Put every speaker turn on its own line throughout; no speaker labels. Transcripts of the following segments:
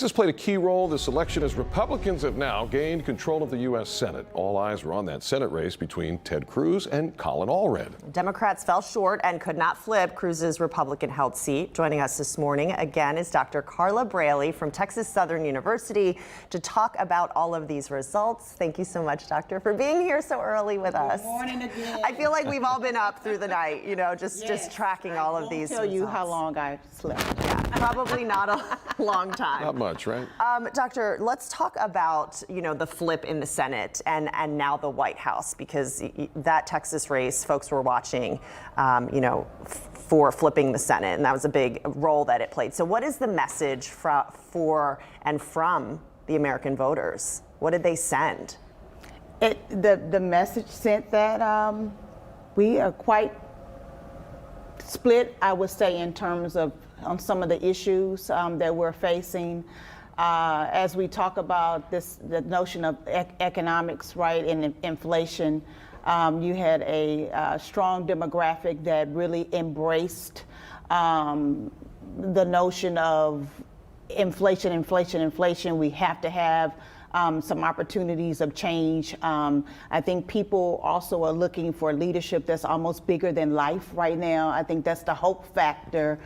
This played a key role this election as Republicans have now gained control of the U.S. Senate. All eyes were on that Senate race between Ted Cruz and Colin Allred.
Democrats fell short and could not flip Cruz's Republican-held seat. Joining us this morning again is Dr. Carla Brailey from Texas Southern University to talk about all of these results. Thank you so much, Doctor, for being here so early with us.
Good morning again.
I feel like we've all been up through the night, just tracking all of these
I'll tell you
results.
how long I slept.
Yeah, probably not a long time.
Not much, right?
Doctor, let's talk about, the flip in the Senate and now the White House, because that Texas race, folks were watching, for flipping the Senate, and that was a big role that it played. So what is the message for and from the American voters? What did they send?
The message sent that we are quite split, I would say, in terms of on some of the issues that we're facing. As we talk about the notion of economics, right, and inflation, you had a strong demographic that really embraced the notion of inflation. We have to have some opportunities of change. I think people also are looking for leadership that's almost bigger than life right now. I think that's the hope factor.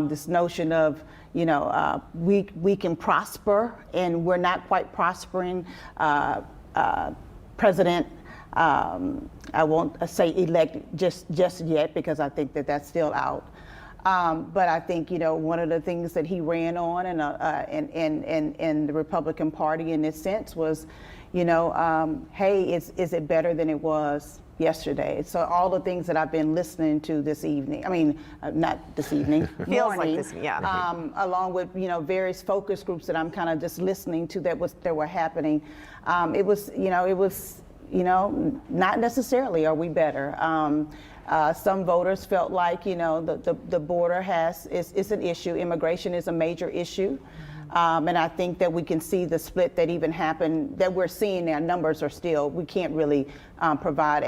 This notion of, we can prosper, and we're not quite prospering. President, I won't say elect just yet, because I think that's still out. But I think, one of the things that he ran on in the Republican Party in this sense was, hey, is it better than it was yesterday? So all the things that I've been listening to this evening, not this evening,
Feels
morning,
like this, yeah.
Along with, various focus groups that I'm kind of just listening to that were happening. It was not necessarily are we better. Some voters felt like, the border is an issue. Immigration is a major issue. And I think that we can see the split that even happened, that we're seeing now. Numbers are still, we can't really provide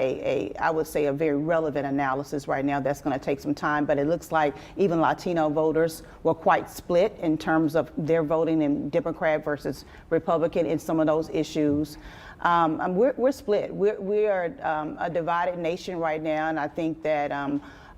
I would say, a very relevant analysis right now. That's going to take some time, but it looks like even Latino voters were quite split in terms of their voting in Democrat versus Republican in some of those issues. We're split. We are a divided nation right now, and I think that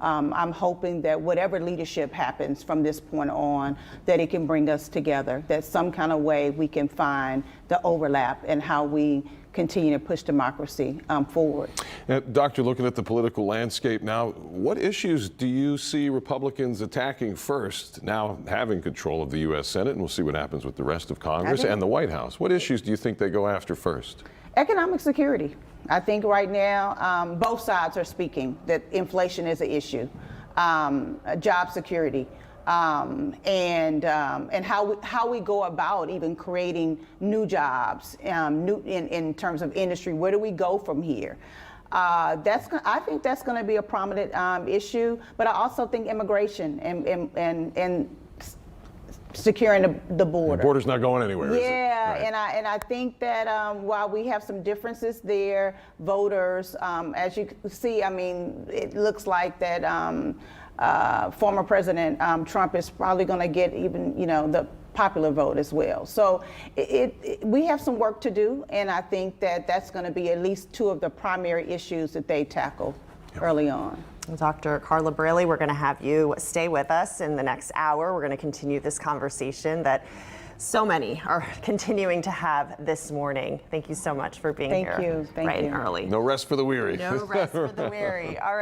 I'm hoping that whatever leadership happens from this point on, that it can bring us together, that some kind of way we can find the overlap in how we continue to push democracy forward.
Now, Doctor, looking at the political landscape now, what issues do you see Republicans attacking first, now having control of the U.S. Senate, and we'll see what happens with the rest of Congress and the White House? What issues do you think they go after first?
Economic security. I think right now both sides are speaking that inflation is an issue, job security, and how we go about even creating new jobs, in terms of industry. Where do we go from here? I think that's going to be a prominent issue, but I also think immigration and securing the border.
The border's not going anywhere, is it?
Yeah,
Right.
and I think that while we have some differences there, voters, as you can see, it looks like that former President Trump is probably going to get even, the popular vote as well. So we have some work to do, and I think that that's going to be at least two of the primary issues that they tackle early on.
Dr. Carla Brailey, we're going to have you stay with us in the next hour. We're going to continue this conversation that so many are continuing to have this morning. Thank you so much for being here.
Thank you.
Bright and early.
No rest for the weary.
No rest for the weary. All right.